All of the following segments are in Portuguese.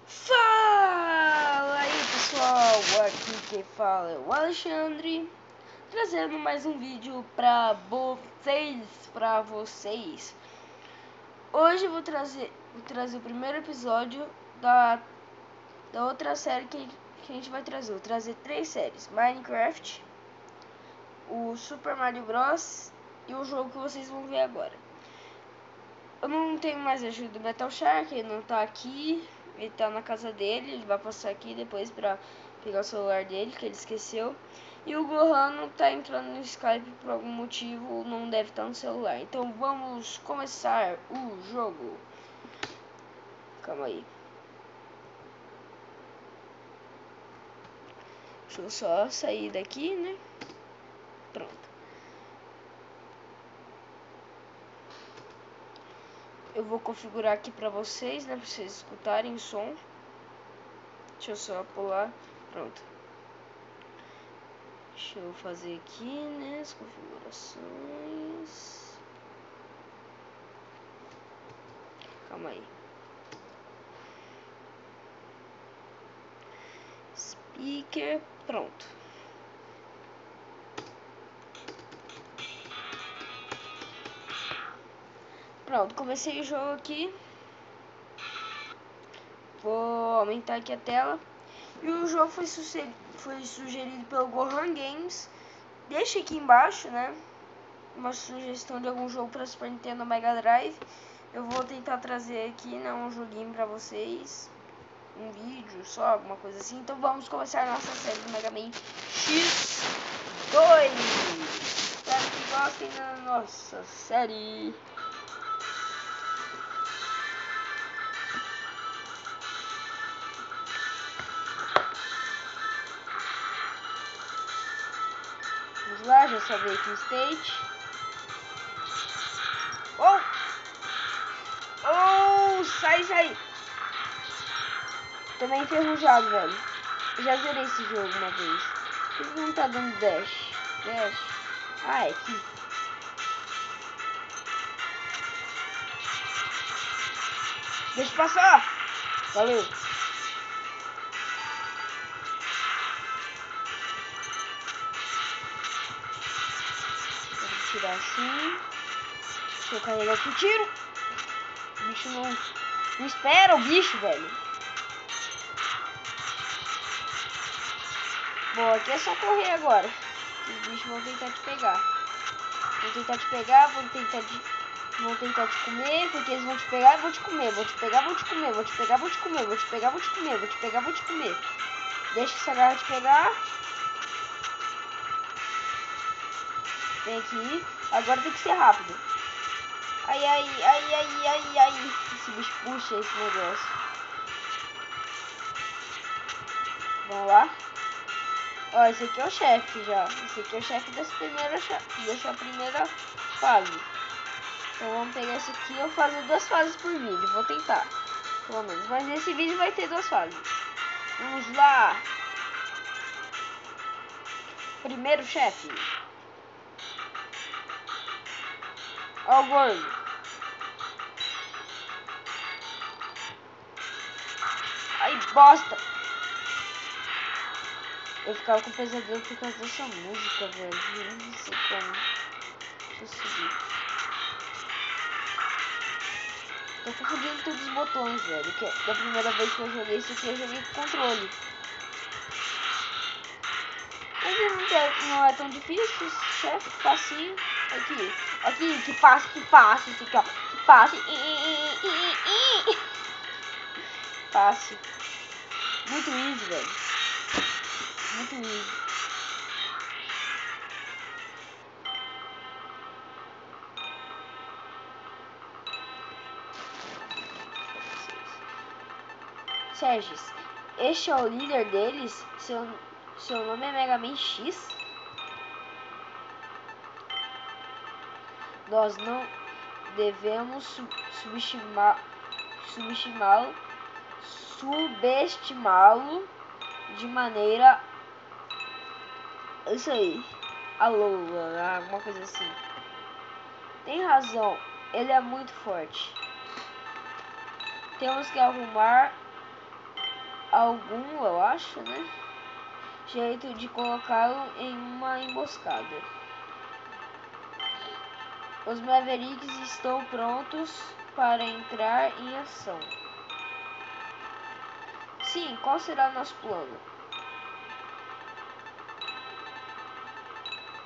Fala aí pessoal, aqui quem fala é o Alexandre, trazendo mais um vídeo pra vocês. Hoje eu vou trazer o primeiro episódio da outra série que a gente vai trazer. Vou trazer 3 séries: Minecraft, o Super Mario Bros. E o jogo que vocês vão ver agora. Eu não tenho mais ajuda do Metal Shark, ele não tá aqui. Ele tá na casa dele, ele vai passar aqui depois pra pegar o celular dele, que ele esqueceu. E o Gohan não tá entrando no Skype por algum motivo, não deve estar no celular. Então vamos começar o jogo. Calma aí. Deixa eu só sair daqui, né? Pronto. Eu vou configurar aqui pra vocês, né? Pra vocês escutarem o som. Deixa eu só pular. Pronto. Deixa eu fazer aqui, né, as configurações. Calma aí. Speaker, pronto. Pronto, comecei o jogo aqui. Vou aumentar aqui a tela. E o jogo foi sugerido pelo Gohan Games. Deixa aqui embaixo, né, uma sugestão de algum jogo para Super Nintendo Mega Drive. Eu vou tentar trazer aqui, né, um joguinho para vocês, um vídeo só, alguma coisa assim. Então vamos começar a nossa série do Mega Man X2. Espero que gostem da nossa série. Vamos lá, já salvei aqui o stage. Oh, sai. Tô meio enferrujado, velho. Eu já zerei esse jogo uma vez. Por que não tá dando dash? Ah, é aqui. Deixa eu passar. Valeu. Vou tirar assim. Deixa eu carregar aqui o tiro. O bicho não espera o bicho, velho. Bom, aqui é só correr agora. Os bichos vão tentar te pegar. Vão tentar te comer, porque eles vão te pegar e vão te comer. Vão te pegar, vão te comer. Deixa essa garra te pegar. Vem aqui. Agora tem que ser rápido. Ai. Esse bicho puxa esse negócio. Vamos lá. Ó, esse aqui é o chefe já. Esse aqui é o chefe dessa primeira fase. Então vamos pegar esse aqui e eu fazer 2 fases por vídeo. Vou tentar, pelo menos. Mas nesse vídeo vai ter 2 fases. Vamos lá. Primeiro chefe. Ó o gordo. Ai, bosta. Eu ficava com pesadelo por causa dessa música, velho. Eu não sei como. Deixa eu subir. Tô confundindo todos os botões, velho. Que da primeira vez que eu joguei isso aqui, eu joguei com controle. Mas não é tão difícil, chefe. Facinho. Aqui, que passe. Esse aqui, ó. Que passe. Fácil. Muito easy, velho. Muito easy. Sérgio, este é o líder deles? Seu nome é Mega Man X? Nós não devemos subestimá-lo de maneira... Isso aí. Alô, alguma coisa assim. Tem razão, ele é muito forte. Temos que arrumar algum, eu acho, né? Jeito de colocá-lo em uma emboscada. Os Mavericks estão prontos para entrar em ação. Sim, qual será o nosso plano?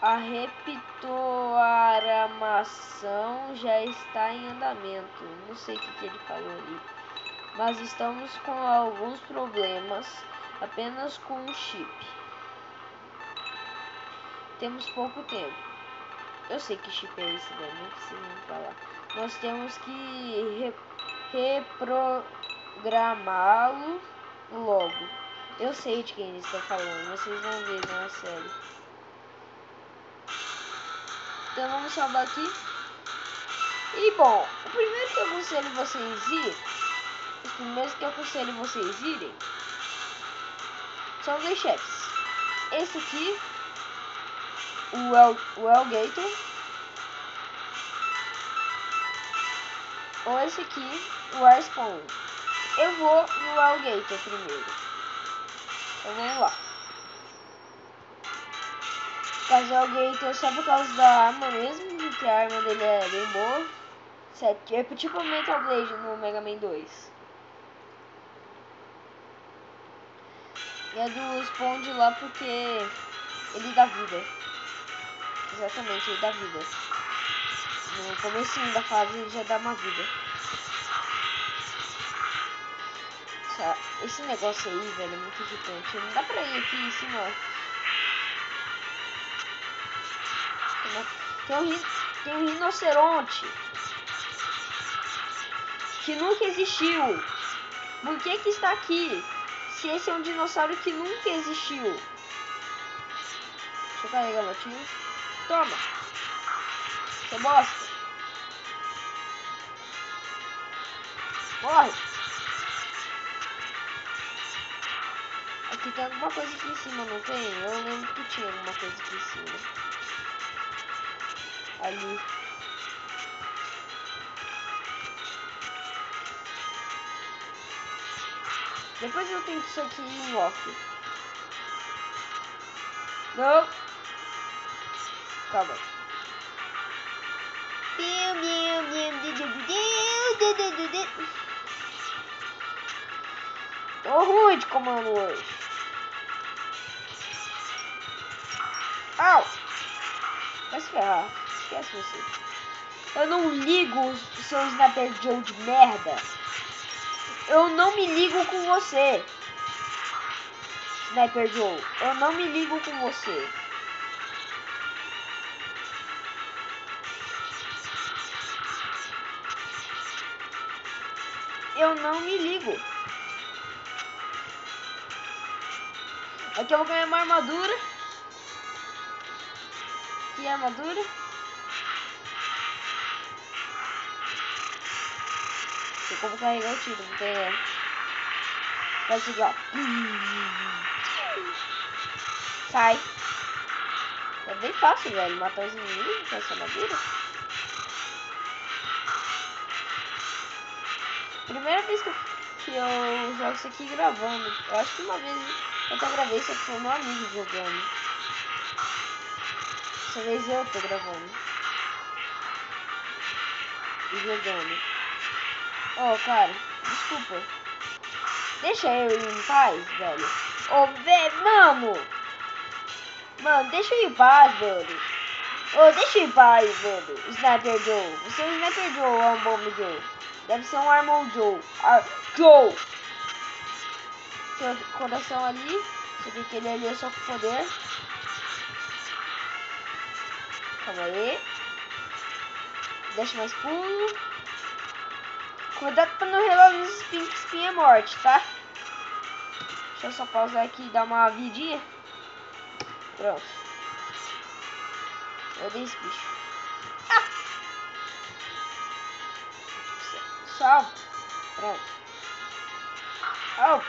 A repitoaramação já está em andamento. Não sei o que ele falou ali. Mas estamos com alguns problemas apenas com o chip. Temos pouco tempo. Eu sei que chip é esse, velho. Nem precisa nem falar. Nós temos que reprogramá-lo logo. Eu sei de quem eles estão falando. Vocês vão ver na série. Então vamos salvar aqui. E bom, o primeiro que eu aconselho vocês irem, os primeiros que eu aconselho vocês irem são dois chefes. Esse aqui, o Alligator, ou esse aqui, o Arspawn. Eu vou no Alligator primeiro. Então vamos lá. Fazer o Alligator só por causa da arma mesmo, porque a arma dele é bem boa. É tipo o Metal Blade no Mega Man 2. E é do Spawn de lá porque ele dá vida. Exatamente, ele dá vida. No comecinho da fase ele já dá uma vida. Esse negócio aí, velho, é muito irritante. Não dá pra ir aqui em cima, ó. Tem um rinoceronte que nunca existiu. Por que que está aqui? Se esse é um dinossauro que nunca existiu. Deixa eu carregar meu tiro. Toma. Você bosta. Morre. Aqui tem alguma coisa aqui em cima, não tem? Eu lembro que tinha alguma coisa aqui em cima. Ali. Depois eu tento isso aqui em off. Não. Calma. Tô ruim de comando hoje. Au! Vai se ferrar. Esquece você. Eu não ligo, seu Sniper Joe de merda. Eu não me ligo com você. Sniper Joe, eu não me ligo com você. Eu não me ligo. Aqui eu vou ganhar uma armadura. Que armadura? Tem como carregar o tiro, não tem. Vai seguir, ó. Sai. É bem fácil, velho, matar os inimigos com essa armadura. Primeira vez que eu jogo isso aqui gravando. Eu acho que uma vez eu até gravei, só que foi meu amigo jogando. Dessa vez eu tô gravando. E jogando. Oh, cara, desculpa. Deixa eu ir em paz, velho. Ô, mano! Mano, deixa eu ir em paz, velho. Ô, deixa eu ir em paz, velho. Sniper Joe. Você é um Sniper Joe ou é um Bomb Joe? Deve ser um Armor Joe. Joe! Tem outro coração ali. Você vê que ele ali é só com poder. Calma aí. Deixa mais pulo. Cuidado pra não relar nos espinha morte, tá? Deixa eu só pausar aqui e dar uma vidinha. Pronto. Eu dei esse bicho. Ah! Salve. Pronto. Oh.